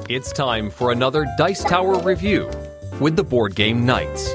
It's time for another Dice Tower review with the Board Game Knights.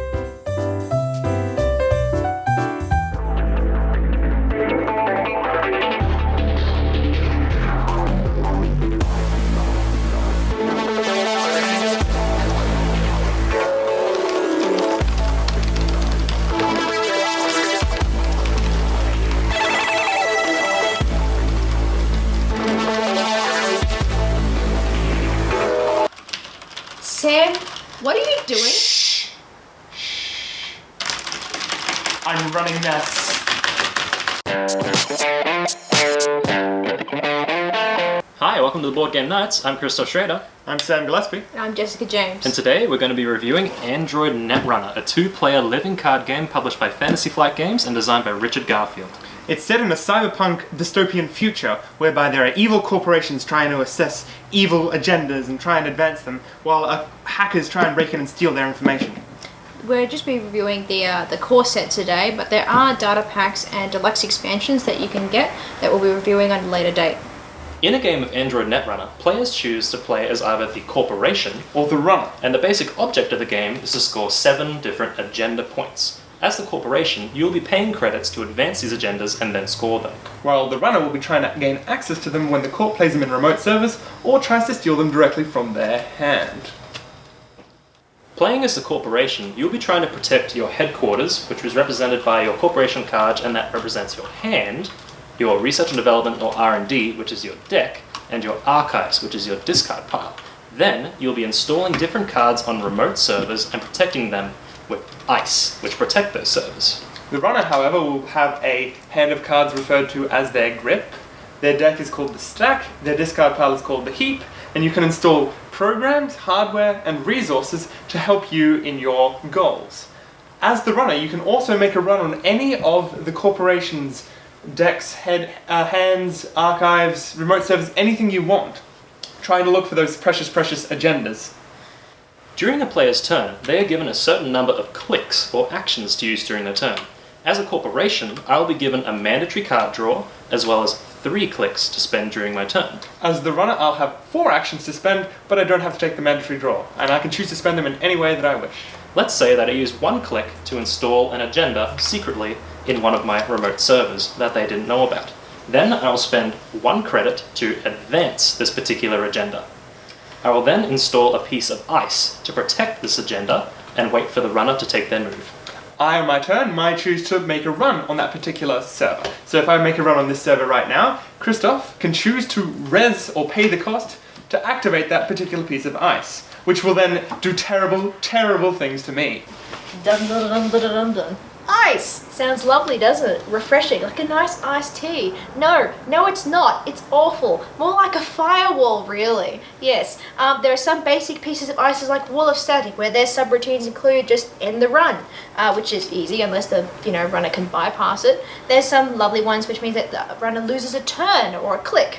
Sam, what are you doing? Shh. I'm running this. Hi, welcome to the Board Game Knights. I'm Christoph Schrader. I'm Sam Gillespie. I'm Jessica James. And today we're going to be reviewing Android Netrunner, a two-player living card game published by Fantasy Flight Games and designed by Richard Garfield. It's set in a cyberpunk dystopian future whereby there are evil corporations trying to assess evil agendas and try and advance them, while hackers try and break in and steal their information. We'll just be reviewing the core set today, but there are data packs and deluxe expansions that you can get that we'll be reviewing on a later date. In a game of Android Netrunner, players choose to play as either the corporation Or the runner. and the basic object of the game is to score 7 different agenda points. As the corporation, you'll be paying credits to advance these agendas and then score them. While the runner will be trying to gain access to them when the corp plays them in remote servers or tries to steal them directly from their hand. Playing as the corporation, you'll be trying to protect your headquarters, which is represented by your corporation card, and that represents your hand, your research and development or R&D, which is your deck, and your archives, which is your discard pile. Then, you'll be installing different cards on remote servers and protecting them with ice, which protect those servers. The runner, however, will have a hand of cards referred to as their grip. Their deck is called the stack, their discard pile is called the heap, and you can install programs, hardware, and resources to help you in your goals. As the runner, you can also make a run on any of the corporation's decks, hands, archives, remote servers, anything you want, trying to look for those precious agendas. During a player's turn, they are given a certain number of clicks or actions to use during their turn. As a corporation, I'll be given a mandatory card draw, as well as 3 clicks to spend during my turn. As the runner, I'll have 4 actions to spend, but I don't have to take the mandatory draw, and I can choose to spend them in any way that I wish. Let's say that I use 1 click to install an agenda secretly in one of my remote servers that they didn't know about. Then I'll spend 1 credit to advance this particular agenda. I will then install a piece of ice to protect this agenda and wait for the runner to take their move. I, on my turn, might choose to make a run on that particular server. So if I make a run on this server right now, Christoph can choose to res or pay the cost to activate that particular piece of ice, which will then do terrible things to me. Dun dun dun dun dun dun. Ice! Sounds lovely, doesn't it? Refreshing, like a nice iced tea. No, it's not. It's awful. More like a firewall, really. Yes, there are some basic pieces of ice like Wall of Static, where their subroutines include just end the run, which is easy unless the runner can bypass it. There's some lovely ones which means that the runner loses a turn or a click,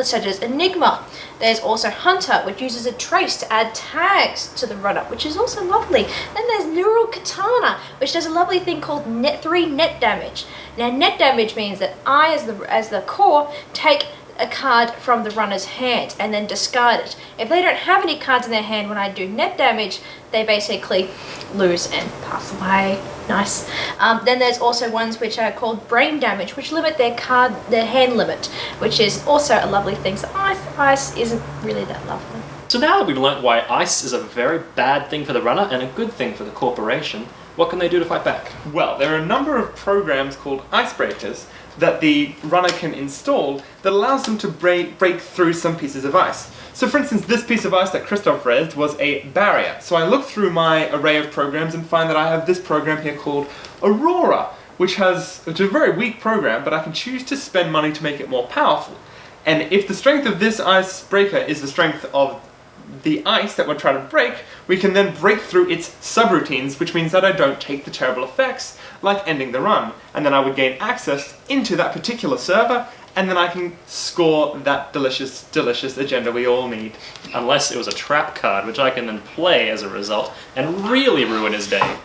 such as Enigma. There's also Hunter, which uses a trace to add tags to the runner, which is also lovely. Then there's Neural Katana, which does a lovely thing called 3 net damage. Now, net damage means that I, as the core, take a card from the runner's hand and then discard it. If they don't have any cards in their hand when I do net damage, they basically lose and pass away. Nice. Then there's also ones which are called brain damage, which limit their hand limit, which is also a lovely thing. So ice isn't really that lovely. So now that we've learnt why ice is a very bad thing for the runner and a good thing for the corporation, what can they do to fight back? Well, there are a number of programs called icebreakers that the runner can install that allows them to break through some pieces of ice. So for instance, this piece of ice that Christoph rezzed was a barrier. So I look through my array of programs and find that I have this program here called Aurora, which is a very weak program, but I can choose to spend money to make it more powerful. And if the strength of this icebreaker is the strength of the ice that we're trying to break, we can then break through its subroutines, which means that I don't take the terrible effects, like ending the run. And then I would gain access into that particular server, and then I can score that delicious agenda we all need. Unless it was a trap card, which I can then play as a result and really ruin his day.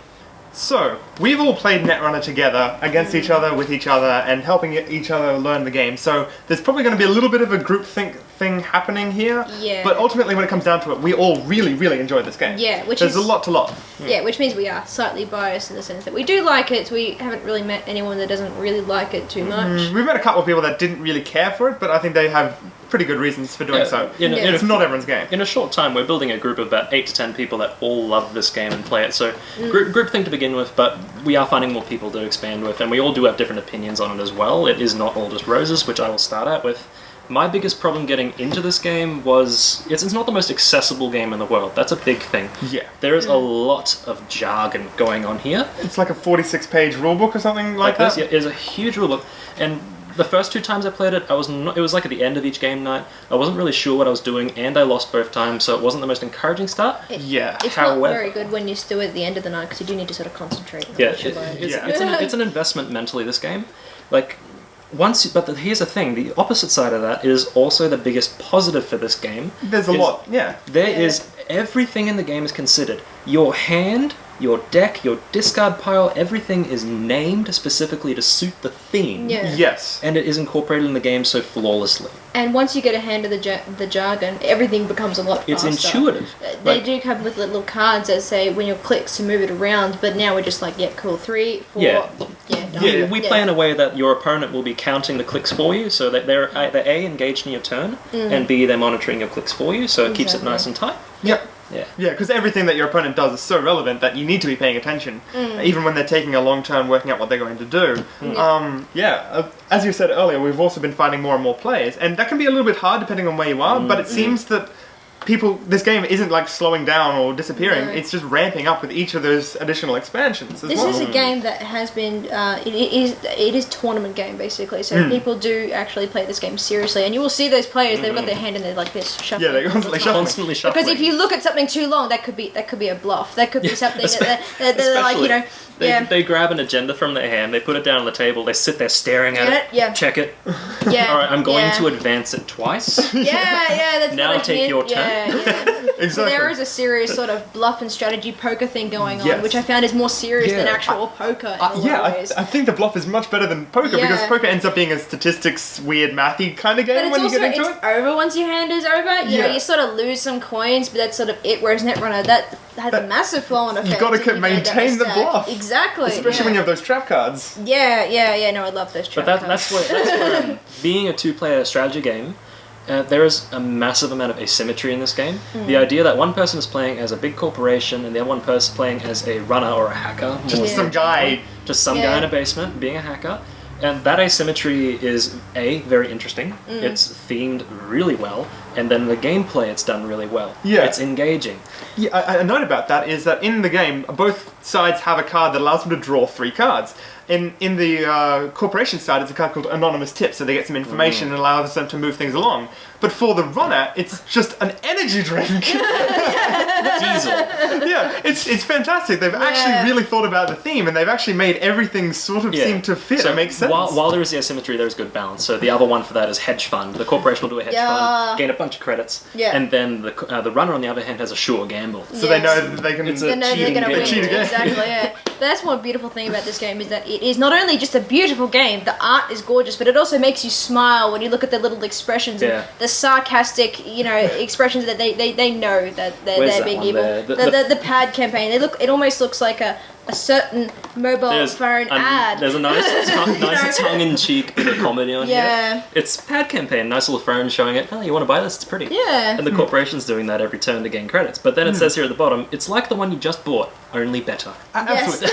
So, we've all played Netrunner together, against each other, with each other, and helping each other learn the game. So, there's probably going to be a little bit of a group think thing happening here. Yeah. But ultimately, when it comes down to it, we all really, really enjoy this game. Yeah, There's a lot to love. Yeah, which means we are slightly biased in the sense that we do like it. So we haven't really met anyone that doesn't really like it too much. We've met a couple of people that didn't really care for it, but I think they have pretty good reasons for doing so. It's not everyone's game. In a short time, we're building a group of about 8 to 10 people that all love this game and play it. So group thing to begin with, but we are finding more people to expand with, and we all do have different opinions on it as well. It is not all just roses, which I will start out with. My biggest problem getting into this game was it's not the most accessible game in the world. That's a big thing. Yeah. There is a lot of jargon going on here. It's like a 46-page rulebook or something like that. This. Yeah, it's a huge rulebook, and the first 2 times I played it, I was not. It was like at the end of each game night. I wasn't really sure what I was doing, and I lost both times, so it wasn't the most encouraging start. It's not very good when you're still at the end of the night because you do need to sort of concentrate. On what you're learning. It's an investment mentally. This game, here's the thing: the opposite side of that is also the biggest positive for this game. There's a lot. Yeah. There is everything in the game is considered. Your hand, your deck, your discard pile, everything is named specifically to suit the theme. Yeah. Yes. And it is incorporated in the game so flawlessly. And once you get a hand of the jargon, everything becomes a lot faster. It's intuitive. They do come with little cards that say when you click to move it around, but now we're just like, 3, 4, done. We play in a way that your opponent will be counting the clicks for you, so that they're A, engaged in your turn, and B, they're monitoring your clicks for you, so it keeps it nice and tight. Yep. Yeah. Yeah, because everything that your opponent does is so relevant that you need to be paying attention, even when they're taking a long turn working out what they're going to do. As you said earlier, we've also been finding more and more players, and that can be a little bit hard depending on where you are, but it seems that this game isn't like slowing down or disappearing, it's just ramping up with each of those additional expansions as This well. is a game that has been, it is tournament game basically, so people do actually play this game seriously, and you will see those players, they've got their hand in there like this, shuffling. Yeah, they're constantly shuffling. Because if you look at something too long, that could be a bluff. That could be something that they're like, They grab an agenda from their hand, they put it down on the table, they sit there staring at it, check it. Yeah. Alright, I'm going to advance it twice. That's now what I take mean. your turn. Exactly. So there is a serious sort of bluff and strategy poker thing going on, Yes. which I found is more serious than actual poker in a lot of ways. I think the bluff is much better than poker because poker ends up being a statistics, weird, mathy kind of game when you get into it. It's over once your hand is over. You know, you sort of lose some coins, but that's sort of it. Whereas Netrunner, that has a massive flow-on effect. You've got to maintain the bluff. Exactly. Especially when you have those trap cards. Yeah. No, I love those trap cards. That's where being a 2-player strategy game, there is a massive amount of asymmetry in this game. The idea that one person is playing as a big corporation and the other one person playing as a runner or a hacker. Just some guy. Just some guy in a basement being a hacker. And that asymmetry is, very interesting. It's themed really well. And then the gameplay, it's done really well. Yeah. It's engaging. Yeah, a note about that is that in the game, both sides have a card that allows them to draw 3 cards. In the corporation side, it's a card called Anonymous Tip, so they get some information and allows them to move things along. But for the runner, it's just an energy drink. Diesel. Yeah, it's fantastic. They've actually really thought about the theme, and they've actually made everything sort of seem to fit. So it makes sense. While there is the asymmetry, there is good balance. So the other one for that is hedge fund. The corporation will do a hedge fund, gain a bunch of credits, and then the runner, on the other hand, has a sure gamble. So they know that they can. It's They a know cheating they're going to game. win. Exactly, yeah. But that's one beautiful thing about this game is that it is not only just a beautiful game, the art is gorgeous, but it also makes you smile when you look at the little expressions, and the sarcastic, expressions that they know that they're being evil. The pad campaign, it almost looks like a certain mobile phone ad. There's a nice tongue-in-cheek bit of comedy on here. It's pad campaign, nice little phone showing it. Oh, you want to buy this? It's pretty. Yeah. And the corporation's doing that every turn to gain credits. But then it says here at the bottom, it's like the one you just bought, only better. Absolutely.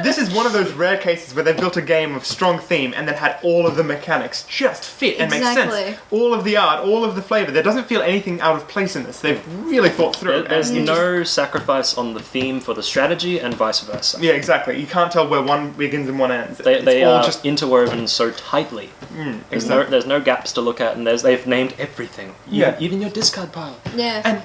This is one of those rare cases where they've built a game of strong theme and then had all of the mechanics just fit and make sense. All of the art, all of the flavor. There doesn't feel anything out of place in this. They've really thought through it. There's no sacrifice on the theme for the strategy and vice versa. Yeah, exactly. You can't tell where one begins and one ends. They are just interwoven so tightly. There's no gaps to look at, and they've named everything. Even your discard pile. Yeah.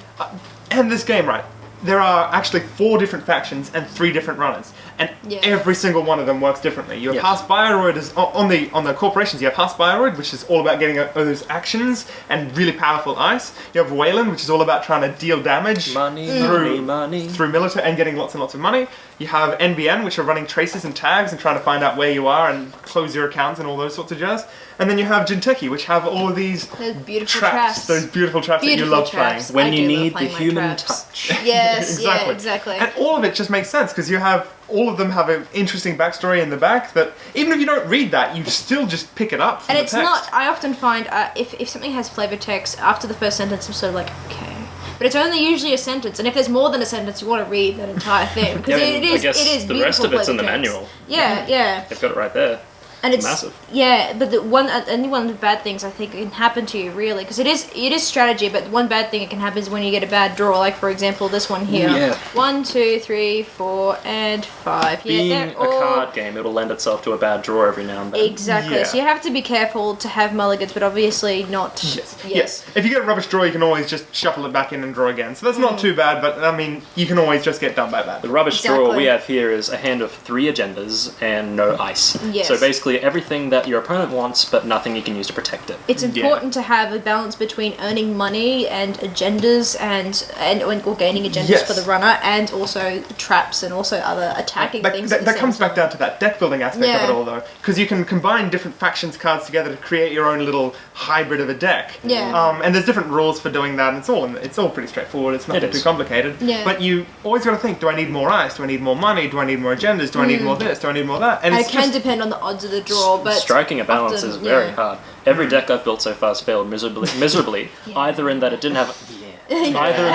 And this game, right? there are actually 4 different factions and 3 different runners, and every single one of them works differently. You have Haas Bioroid on the corporations. You have Haas Bioroid, which is all about getting those actions and really powerful ice. You have Wayland, which is all about trying to deal damage through military and getting lots and lots of money. You have NBN, which are running traces and tags and trying to find out where you are and close your accounts and all those sorts of jazz. And then you have Jinteki, which have all of these those beautiful traps that you love playing. When you need the human touch. Yes, exactly. Yeah, exactly. And all of it just makes sense because all of them have an interesting backstory in the back that even if you don't read that, you still just pick it up from and the it's text. not. I often find if something has flavor text after the first sentence, I'm sort of like, okay. But it's only usually a sentence, and if there's more than a sentence, you want to read that entire thing because it is. I guess it is the rest of it's in the text. manual. Yeah. They've got it right there. And it's massive. Yeah, but only one of the bad things I think can happen to you really, because it is strategy. But one bad thing that can happen is when you get a bad draw. Like for example, this one here. Yeah. 1, 2, 3, 4, and 5. Being a card game, it'll lend itself to a bad draw every now and then. Exactly. Yeah. So you have to be careful to have mulligans, but obviously not. Yes. If you get a rubbish draw, you can always just shuffle it back in and draw again. So that's not too bad, but I mean, you can always just get done by that. The rubbish draw Exactly. we have here is a hand of 3 agendas and no ice. Yes. So basically everything that your opponent wants, but nothing you can use to protect it. It's important to have a balance between earning money and agendas or gaining agendas for the runner, and also traps and also other attacking things. That comes back down to that deck building aspect of it all, though, because you can combine different factions cards together to create your own little hybrid of a deck. Yeah. And there's different rules for doing that, and it's all pretty straightforward. It's nothing too complicated. Yeah. But you always got to think: do I need more ice? Do I need more money? Do I need more agendas? Do I need more this? Do I need more that? And it's it can just depend on the odds of the draw, but striking a balance often, is very hard. Every deck I've built so far has failed miserably. Either in that it didn't have either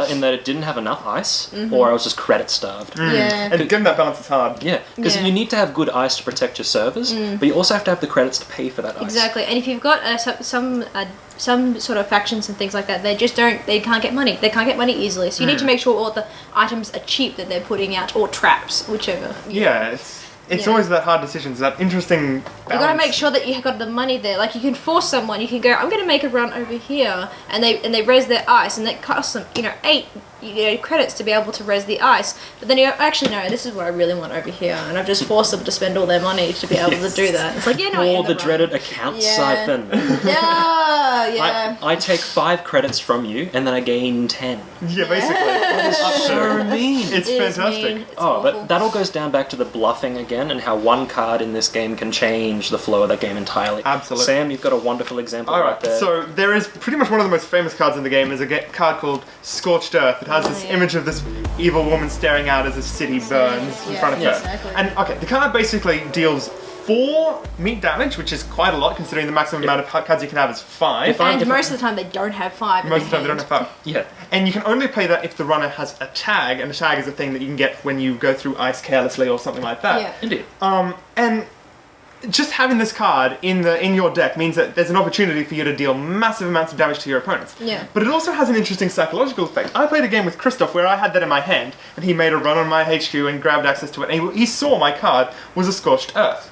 in that it didn't have enough ice, or I was just credit starved. Yeah. And getting that balance is hard. Yeah, because you need to have good ice to protect your servers, but you also have to have the credits to pay for that ice. Exactly, and if you've got some sort of factions and things like that, they can't get money. They can't get money easily. So you need to make sure all the items are cheap that they're putting out, or traps, whichever. Yeah, it's always that hard decision, it's that interesting balance. You gotta make sure that you have got the money there. Like you can force someone, you can go, I'm gonna make a run over here, and they res their ice, and it costs them, 8 credits to be able to res the ice. But then you go, actually no, this is what I really want over here, and I've just forced them to spend all their money to be able to do that. It's like, Or the dreaded account siphon. Yeah. I take 5 credits from you, and then I gain 10. Yeah, basically. That is so mean. It's It is fantastic. mean. It's Oh, awful. but that all goes down back to the bluffing again, and how one card in this game can change the flow of that game entirely. Absolutely. Sam, you've got a wonderful example right Alright, there. so there is pretty much one of the most famous cards in the game is a card called Scorched Earth. It has this image of this evil woman staring out as a city burns in front of her. Exactly. And okay, the card basically deals 4 meat damage, which is quite a lot considering the maximum amount of cards you can have is 5. And most of the time they don't have 5. Most of the time they don't have 5. Yeah. And you can only play that if the runner has a tag, and a tag is a thing that you can get when you go through ice carelessly or something like that. Yeah. Indeed. And just having this card in your deck means that there's an opportunity for you to deal massive amounts of damage to your opponents. Yeah. But it also has an interesting psychological effect. I played a game with Christoph where I had that in my hand, and he made a run on my HQ and grabbed access to it, and he saw my card was a Scorched Earth.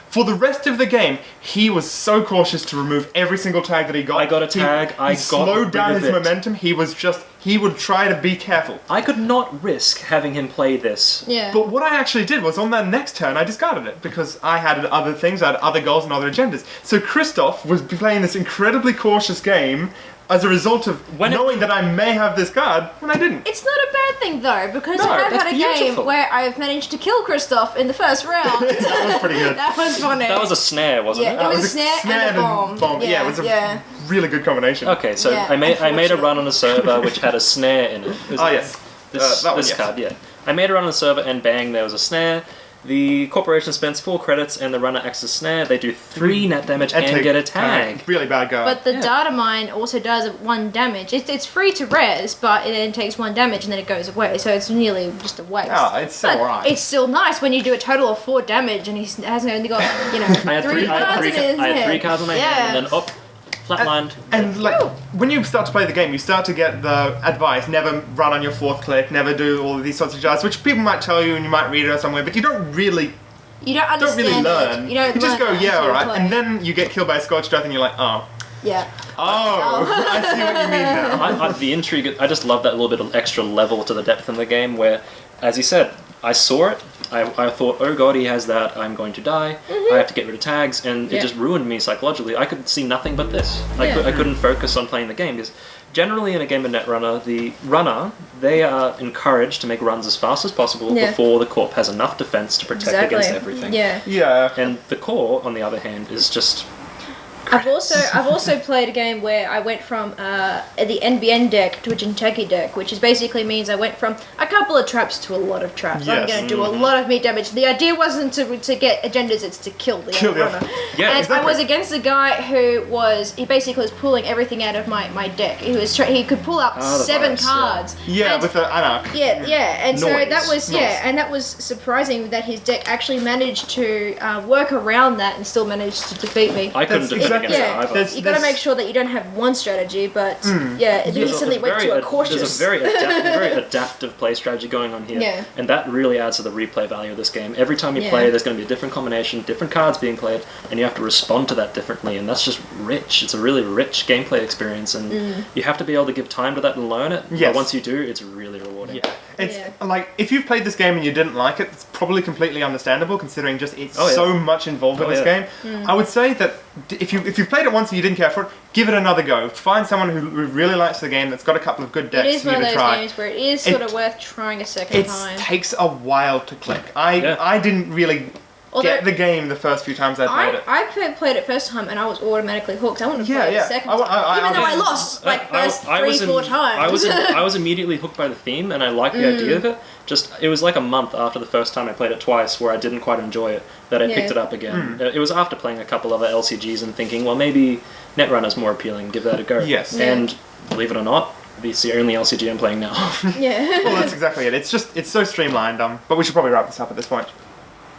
For the rest of the game, he was so cautious to remove every single tag that he got. I got a tag, He slowed down his rid of it. momentum. He would try to be careful. I could not risk having him play this. Yeah. But what I actually did was on that next turn, I discarded it because I had other things, I had other goals and other agendas. So Christoph was playing this incredibly cautious game as a result of knowing that I may have this card when I didn't. It's not a bad thing though, because No, I've had that's a beautiful. game where I've managed to kill Christoph in the first round. That was pretty good. That was funny. That was a snare, wasn't Yeah, it? it was a snare and a bomb. Yeah, it was a really good combination. Okay, so Yeah, I made a run unfortunately. on a server which had a snare in it. Oh, yes. This, That one, this yes. card, yeah. I made a run on the server and bang, there was a snare. The corporation spends 4 credits and the runner acts as snare. They do 3 net damage and take get a tag. Really bad guy. But the data mine also does 1 damage. It's free to res, but it then takes 1 damage and then it goes away. So it's nearly just a waste. Oh, it's still But alright. it's still nice when you do a total of 4 damage and he hasn't only got, I had 3 cards in his I had 3 hand. cards in my hand and then up, flatlined. And like when you start to play the game, you start to get the advice: never run on your 4th click, never do all of these sorts of jars, which people might tell you and you might read it somewhere, but you don't really You don't understand learn. it. You don't just go, learn yeah, until you alright, play. and then you get killed by a Scorched Earth, and you're like, oh. Yeah. Oh, I see what you mean now. The intrigue, I just love that little bit of extra level to the depth in the game where, as you said, I saw it, I thought, oh god, he has that, I'm going to die, I have to get rid of tags, and it just ruined me psychologically. I could see nothing but this. I couldn't focus on playing the game, because generally in a game of Netrunner, the runner, they are encouraged to make runs as fast as possible before the corp has enough defense to protect against everything. Yeah. And the core, on the other hand, is just... I've also played a game where I went from the NBN deck to a Jinteki deck, which is basically means I went from a couple of traps to a lot of traps. I'm going to do a lot of meat damage. The idea wasn't to get agendas, it's to kill the runner. Yeah, and exactly. I was against a guy who basically was pulling everything out of my deck. He could pull up 7 cards. Yeah, and with the Anak. And so Noise. that was surprising that his deck actually managed to work around that and still managed to defeat me. I couldn't defend against it either. You got to make sure that you don't have one strategy, but it instantly went to a cautious. There's a very adaptive play strategy going on here, and that really adds to the replay value of this game. Every time you play, there's going to be a different combination, different cards being played, and you have to respond to that differently, and that's just rich. It's a really rich gameplay experience, and you have to be able to give time to that and learn it. Yes. But once you do, it's really rewarding. Yeah. It's like, if you've played this game and you didn't like it, it's probably completely understandable considering just it's so much involved in this game. I would say that if you've played it once and you didn't care for it, give it another go. Find someone who really likes the game that's got a couple of good decks It is for one you of to those try. games where it is sort of worth trying a second time. It takes a while to click. I didn't really get the game the first few times I played it. I played it first time and I was automatically hooked. I wanted to play it second time. Even though I lost first 3-4 times. I was immediately hooked by the theme, and I liked the idea of it. Just, it was like a month after the first time I played it twice where I didn't quite enjoy it that I picked it up again. It was after playing a couple other LCGs and thinking, well, maybe Netrunner's more appealing, give that a go. Yes. And believe it or not, it's the only LCG I'm playing now. Well, that's exactly it. It's so streamlined, but we should probably wrap this up at this point.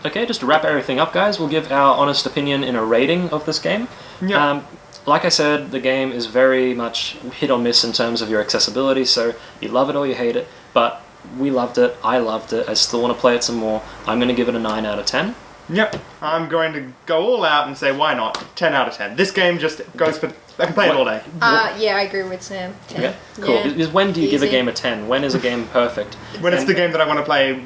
Okay, just to wrap everything up, guys, we'll give our honest opinion in a rating of this game. Yeah. Like I said, the game is very much hit or miss in terms of your accessibility, so you love it or you hate it, but we loved it, I loved it, I still want to play it some more. I'm going to give it a 9 out of 10. Yep. I'm going to go all out and say, why not? 10 out of 10. This game just goes for... I can play it all day. Yeah, I agree with Sam. 10. Yeah, cool. Yeah. Because when do you give a Easy. game a 10? When is a game perfect? When it's the game that I want to play...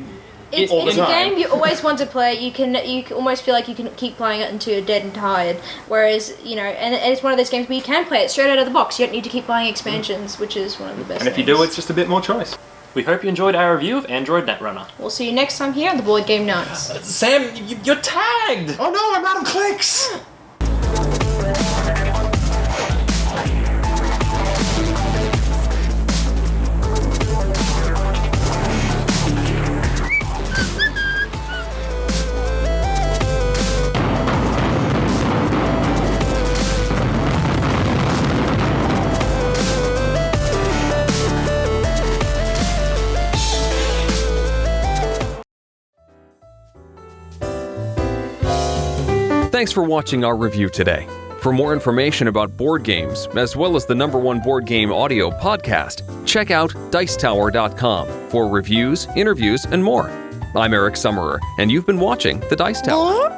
It's all the a time. game you always want to play. You can almost feel like you can keep playing it until you're dead and tired. Whereas, and it's one of those games where you can play it straight out of the box. You don't need to keep buying expansions, which is one of the best And if you things. do, it's just a bit more choice. We hope you enjoyed our review of Android Netrunner. We'll see you next time here on the Board Game Nights. Sam, you're tagged! Oh no, I'm out of clicks! Thanks for watching our review today. For more information about board games, as well as the #1 board game audio podcast, check out Dicetower.com for reviews, interviews, and more. I'm Eric Summerer, and you've been watching The Dice Tower.